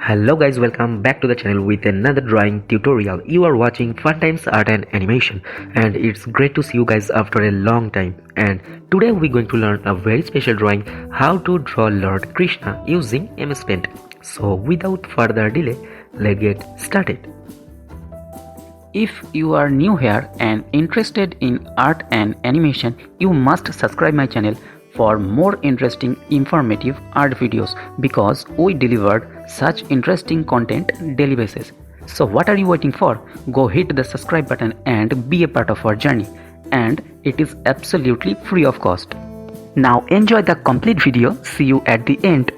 Hello guys, welcome back to the channel with another drawing tutorial. You are watching Fun Times Art and Animation, and it's great to see you guys after a long time. And today we're going to learn a very special drawing, how to draw Lord Krishna using MS Paint. So without further delay, let's get started. If you are new here and interested in art and animation, you must subscribe my channel for more interesting informative art videos, because we delivered such interesting content daily basis. So what are you waiting for? Go hit the subscribe button and be a part of our journey, and it is absolutely free of cost. Now enjoy the complete video. See you at the end.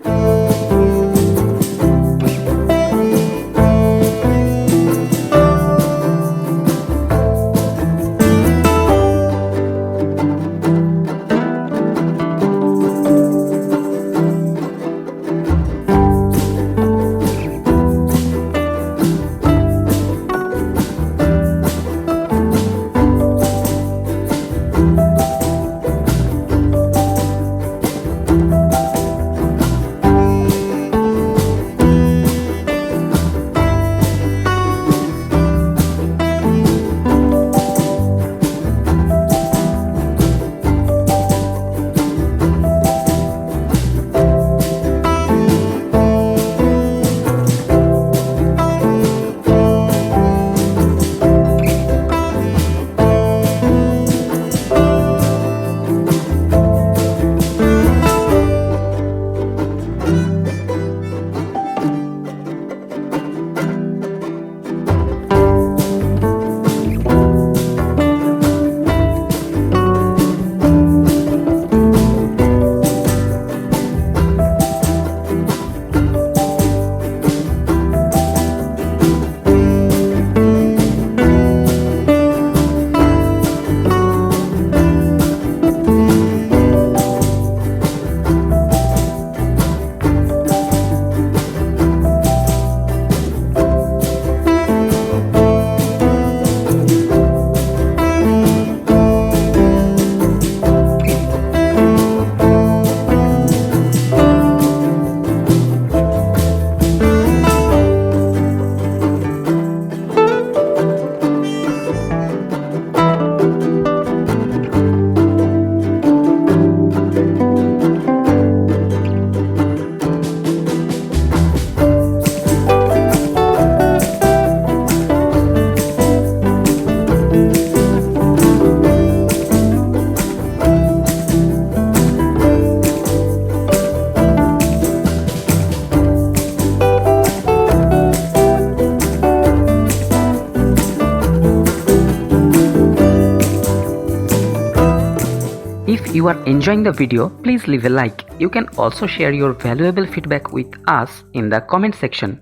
If you are enjoying the video, please leave a like. You can also share your valuable feedback with us in the comment section.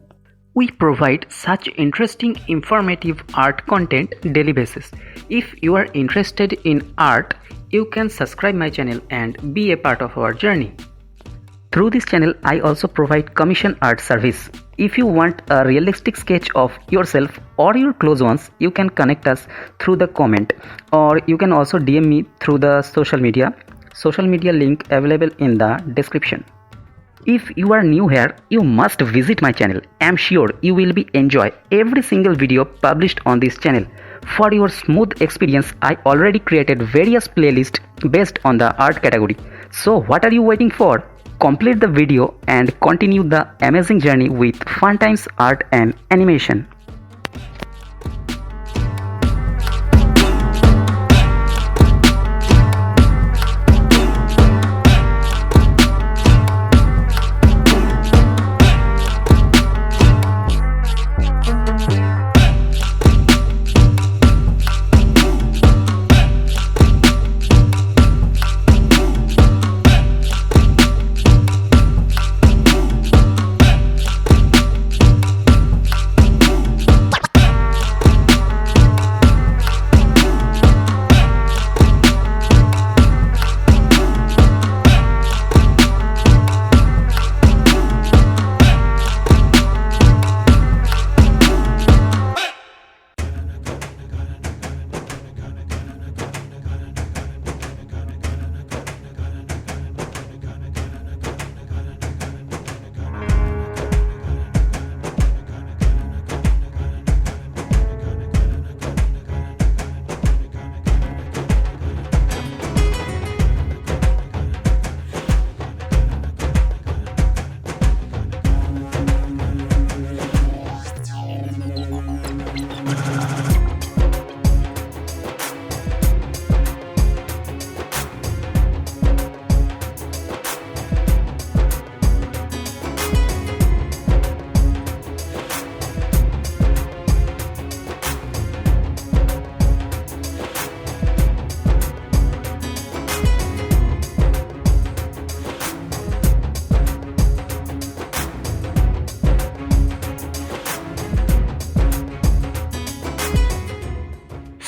We provide such interesting, informative art content daily basis. If you are interested in art, you can subscribe my channel and be a part of our journey. Through this channel, I also provide commission art service. If you want a realistic sketch of yourself or your close ones, you can connect us through the comment, or you can also DM me through the social media link available in the description. If you are new here, you must visit my channel. I am sure you will be enjoy every single video published on this channel. For your smooth experience, I already created various playlists based on the art category. So what are you waiting for? Complete the video and continue the amazing journey with Fun Times Art and Animation.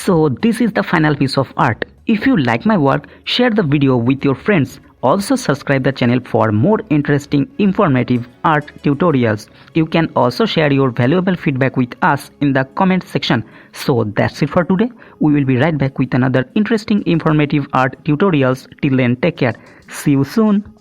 So this is the final piece of art. If you like my work, share the video with your friends. Also subscribe the channel for more interesting, informative art tutorials. You can also share your valuable feedback with us in the comment section. So that's it for today. We will be right back with another interesting, informative art tutorials. Till then, take care. See you soon.